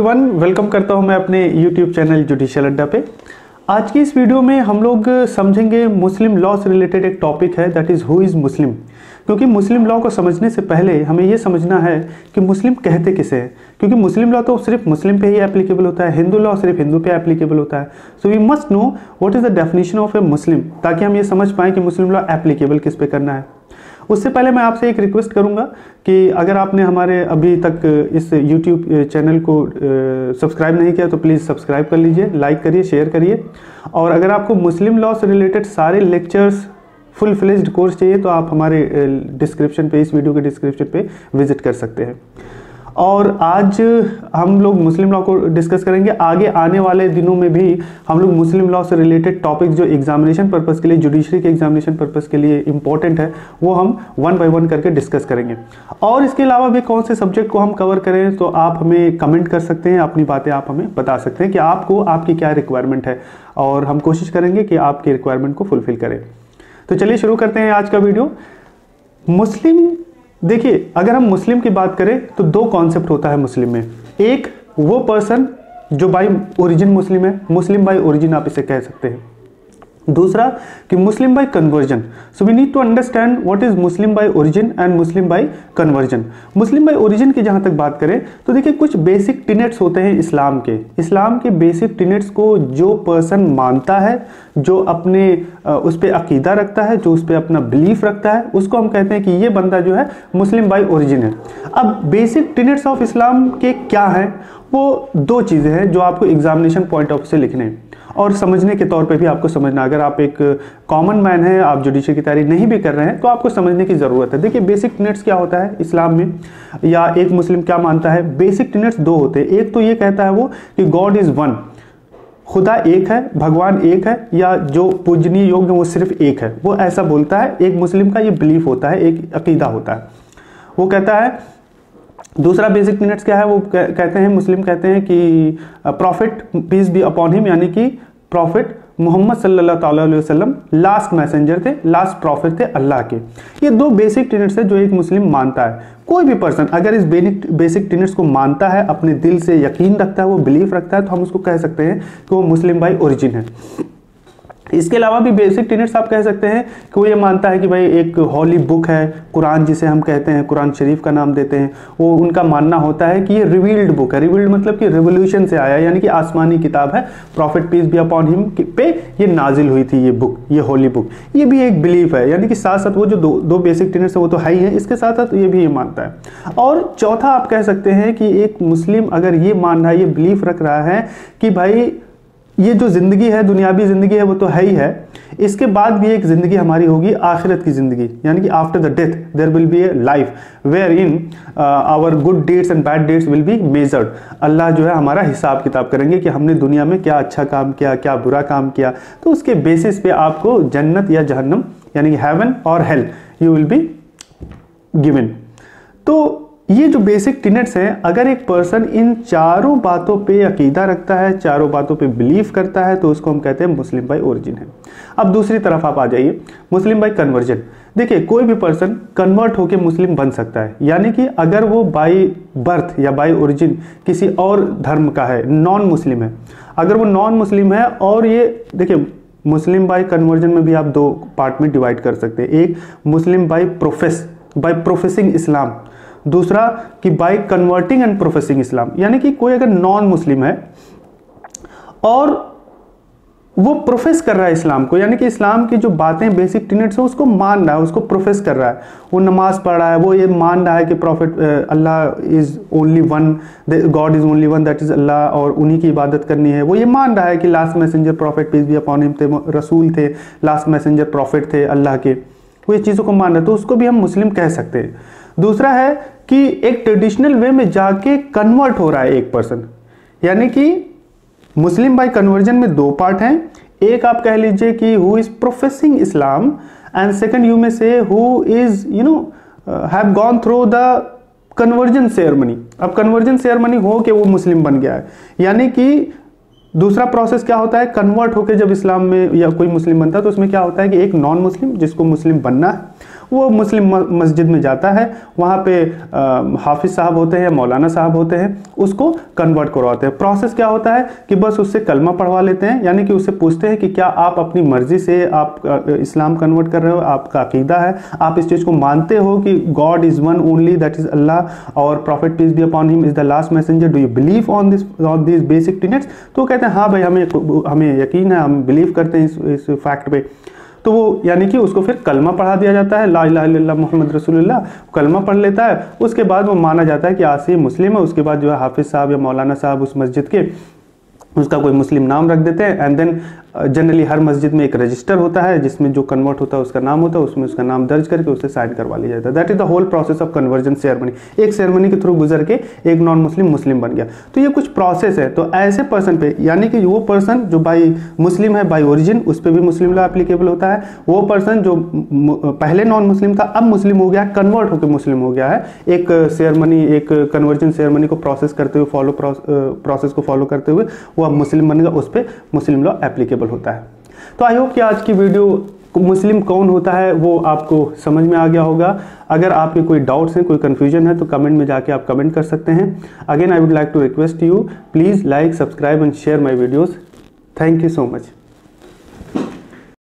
Everyone, welcome करता हूं मैं अपने यूट्यूब चैनल जुडिशियल अड्डा पे। आज की इस वीडियो में हम लोग समझेंगे मुस्लिम लॉ से रिलेटेड एक टॉपिक है, दैट इज़ हु इज़ मुस्लिम। क्योंकि मुस्लिम लॉ को समझने से पहले हमें ये समझना है कि मुस्लिम कहते किसे हैं, क्योंकि मुस्लिम लॉ तो सिर्फ मुस्लिम पे ही एप्लीकेबल होता है, हिंदू लॉ सिर्फ हिंदू पे एप्लीकेबल होता है। So we must know what is the definition of a Muslim, ताकि हम ये समझ पाएँ कि मुस्लिम लॉ एप्लीकेबल किस पे करना है। उससे पहले मैं आपसे एक रिक्वेस्ट करूंगा कि अगर आपने हमारे अभी तक इस YouTube चैनल को सब्सक्राइब नहीं किया तो प्लीज़ सब्सक्राइब कर लीजिए, लाइक करिए, शेयर करिए। और अगर आपको मुस्लिम लॉ से रिलेटेड सारे लेक्चर्स फुल फ्लेज्ड कोर्स चाहिए तो आप हमारे डिस्क्रिप्शन पे, इस वीडियो के डिस्क्रिप्शन पे विजिट कर सकते हैं। और आज हम लोग मुस्लिम लॉ को डिस्कस करेंगे। आगे आने वाले दिनों में भी हम लोग मुस्लिम लॉ से रिलेटेड टॉपिक जो एग्जामिनेशन पर्पस के लिए, जुडिशरी के एग्जामिनेशन पर्पस के लिए इंपॉर्टेंट है, वो हम वन बाय वन करके डिस्कस करेंगे। और इसके अलावा भी कौन से सब्जेक्ट को हम कवर करें तो आप हमें कमेंट कर सकते हैं, अपनी बातें आप हमें बता सकते हैं कि आपको आपकी क्या रिक्वायरमेंट है, और हम कोशिश करेंगे कि आपकी रिक्वायरमेंट को फुलफिल करें। तो चलिए शुरू करते हैं आज का वीडियो। मुस्लिम, देखिए अगर हम मुस्लिम की बात करें तो दो कॉन्सेप्ट होता है मुस्लिम में। एक वो पर्सन जो बाय ओरिजिन मुस्लिम है, मुस्लिम बाय ओरिजिन आप इसे कह सकते हैं। दूसरा कि Muslim by conversion. So we need to understand what is Muslim by origin and Muslim by conversion. Muslim by origin की जहां तक बात करें तो देखिए कुछ बेसिक टिनेट्स होते हैं इस्लाम के। इस्लाम के बेसिक टिनेट्स को जो पर्सन मानता है, जो अपने उस पर अकीदा रखता है, जो उस पर अपना बिलीफ रखता है, उसको हम कहते हैं कि ये बंदा जो है मुस्लिम बाय ओरिजिन है। अब बेसिक टिनेट्स ऑफ इस्लाम के क्या हैं, वो दो चीज़ें हैं जो आपको एग्जामिनेशन पॉइंट ऑफ से लिखने हैं और समझने के तौर पे भी आपको समझना। अगर आप एक कॉमन मैन है, आप जुडिशरी की तैयारी नहीं भी कर रहे हैं तो आपको समझने की ज़रूरत है। देखिए बेसिक टिनेट्स क्या होता है इस्लाम में, या एक मुस्लिम क्या मानता है। बेसिक टिनेट्स दो होते हैं। एक तो ये कहता है वो कि गॉड इज़ वन, खुदा एक है, भगवान एक है, या जो पूजनीय योग्य वो सिर्फ एक है, वो ऐसा बोलता है। एक मुस्लिम का ये बिलीफ होता है, एक अकीदा होता है, वो कहता है। दूसरा बेसिक टिनेट्स क्या है, वो कहते हैं, मुस्लिम कहते हैं कि prophet peace be upon him, यानी कि प्रॉफिट मोहम्मद सल्लल्लाहु अलैहि वसल्लम लास्ट मैसेंजर थे, लास्ट प्रॉफिट थे अल्लाह के। ये दो बेसिक टिनेट्स है जो एक मुस्लिम मानता है। कोई भी पर्सन अगर इस बेसिक टिनेट्स को मानता है, अपने दिल से यकीन रखता है, वो बिलीफ रखता है, तो हम उसको कह सकते हैं कि वो मुस्लिम बाय ओरिजिन है। इसके अलावा भी बेसिक टिनेट्स आप कह सकते हैं कि वो ये मानता है कि भाई एक हॉली बुक है कुरान, जिसे हम कहते हैं, कुरान शरीफ का नाम देते हैं, वो उनका मानना होता है कि ये रिवील्ड बुक है। रिवील्ड मतलब कि रिवोल्यूशन से आया, यानी कि आसमानी किताब है, prophet peace be upon him पे ये नाजिल हुई थी ये बुक, ये हॉली बुक। ये भी एक बिलीफ है, यानी कि साथ साथ वो जो दो बेसिक टिनेट्स है वो तो है ही है, इसके साथ साथ ये भी ये मानता है। और चौथा आप कह सकते हैं कि एक मुस्लिम अगर ये मान रहा है, ये बिलीफ रख रहा है कि भाई ये जो ज़िंदगी है, दुनियावी ज़िंदगी है, वो तो है ही है, इसके बाद भी एक ज़िंदगी हमारी होगी, आखिरत की ज़िंदगी, यानी कि after the death there will be a life where in our good deeds and bad deeds will be measured. Allah जो है हमारा हिसाब किताब करेंगे कि हमने दुनिया में क्या अच्छा काम किया, क्या बुरा काम किया, तो उसके बेसिस पे आपको जन्नत या जहन्नम, यानी कि हेवन और hello, you will be given. तो ये जो बेसिक टिनेट्स हैं, अगर एक पर्सन इन चारों बातों पे अकीदा रखता है, चारों बातों पे बिलीव करता है, तो उसको हम कहते हैं मुस्लिम बाय ओरिजिन है। अब दूसरी तरफ आप आ जाइए, मुस्लिम बाय कन्वर्जन। देखिए कोई भी पर्सन कन्वर्ट होकर मुस्लिम बन सकता है, यानी कि अगर वो बाय बर्थ या बाय ओरिजिन किसी और धर्म का है, नॉन मुस्लिम है, अगर वो नॉन मुस्लिम है, और ये देखिए मुस्लिम बाय कन्वर्जन में भी आप दो पार्ट में डिवाइड कर सकते हैं। एक मुस्लिम बाय प्रोफेसिंग इस्लाम, दूसरा कि बाय कन्वर्टिंग एंड प्रोफेसिंग इस्लाम। यानी कि कोई अगर नॉन मुस्लिम है और वो प्रोफेस कर रहा है इस्लाम को, यानी कि इस्लाम की जो बातें बेसिक टिनेट्स है उसको मान रहा है, उसको प्रोफेस कर रहा है, वो नमाज पढ़ रहा है, वो ये मान रहा है कि prophet Allah is only one, God is only one, that is Allah, और उन्हीं की इबादत करनी है। वो ये मान रहा है कि last messenger prophet peace be upon him थे, रसूल थे, लास्ट मैसेंजर प्रॉफिट थे अल्लाह के, वो ये चीज़ों को मान रहा है, तो उसको भी हम मुस्लिम कह सकते हैं। दूसरा है कि एक ट्रेडिशनल वे में जाके कन्वर्ट हो रहा है एक पर्सन, यानी कि मुस्लिम बाय कन्वर्जन में दो पार्ट हैं। एक आप कह लीजिए कि who is professing Islam, and second you में से who is have gone through the conversion ceremony. अब कन्वर्जन सेरेमनी हो के वो मुस्लिम बन गया है, यानी कि दूसरा प्रोसेस क्या होता है, कन्वर्ट होकर जब इस्लाम में या कोई मुस्लिम बनता है तो उसमें क्या होता है कि एक नॉन मुस्लिम जिसको मुस्लिम बनना है, वो मुस्लिम मस्जिद में जाता है, वहाँ पे हाफिज साहब होते हैं, मौलाना साहब होते हैं, उसको कन्वर्ट करवाते हैं। प्रोसेस क्या होता है कि बस उससे कलमा पढ़वा लेते हैं, यानी कि उससे पूछते हैं कि क्या आप अपनी मर्जी से आप इस्लाम कन्वर्ट कर रहे हो, आपका अकीदा है, आप इस चीज़ को मानते हो कि God is one only, that is Allah, और prophet peace be upon him is the last messenger, do you believe on this basic tenets. तो कहते हैं हाँ भाई, हमें यकीन है, हम बिलीव करते हैं इस फैक्ट पे। तो वो यानी कि उसको फिर कलमा पढ़ा दिया जाता है, ला इलाहा इल्लल्लाह मुहम्मद रसूलुल्लाह, कलमा पढ़ लेता है। उसके बाद वो माना जाता है कि आज से मुस्लिम है। उसके बाद जो है हाफिज साहब या मौलाना साहब उस मस्जिद के उसका कोई मुस्लिम नाम रख देते हैं। एंड देन जनरली हर मस्जिद में एक रजिस्टर होता है जिसमें जो कन्वर्ट होता है उसका नाम होता है, उसमें उसका नाम दर्ज करके उससे साइन करवा लिया जाता है। That is the whole process of conversion ceremony. एक सेरेमनी के थ्रू गुजर के एक नॉन मुस्लिम मुस्लिम बन गया। तो ये कुछ प्रोसेस है। तो ऐसे पर्सन पे, यानी कि वो पर्सन जो बाई मुस्लिम है, बाई ओरिजिन, उस पर भी मुस्लिम लॉ एप्लीकेबल होता है। वो पर्सन जो पहले नॉन मुस्लिम था, अब मुस्लिम हो गया, कन्वर्ट होकर मुस्लिम हो गया है, एक सेरेमनी, एक कन्वर्जन सेरेमनी को प्रोसेस करते हुए, प्रोसेस को फॉलो करते हुए वो अब मुस्लिम बन गया, उस पर मुस्लिम लॉ एप्लीकेबल होता है। तो आई होप कि आज की वीडियो मुस्लिम कौन होता है वो आपको समझ में आ गया होगा। अगर आपके कोई डाउट्स हैं, कोई कंफ्यूजन है, तो कमेंट में जाके आप कमेंट कर सकते हैं। Again I would like to request you, please like, subscribe and share my videos. Thank you so much.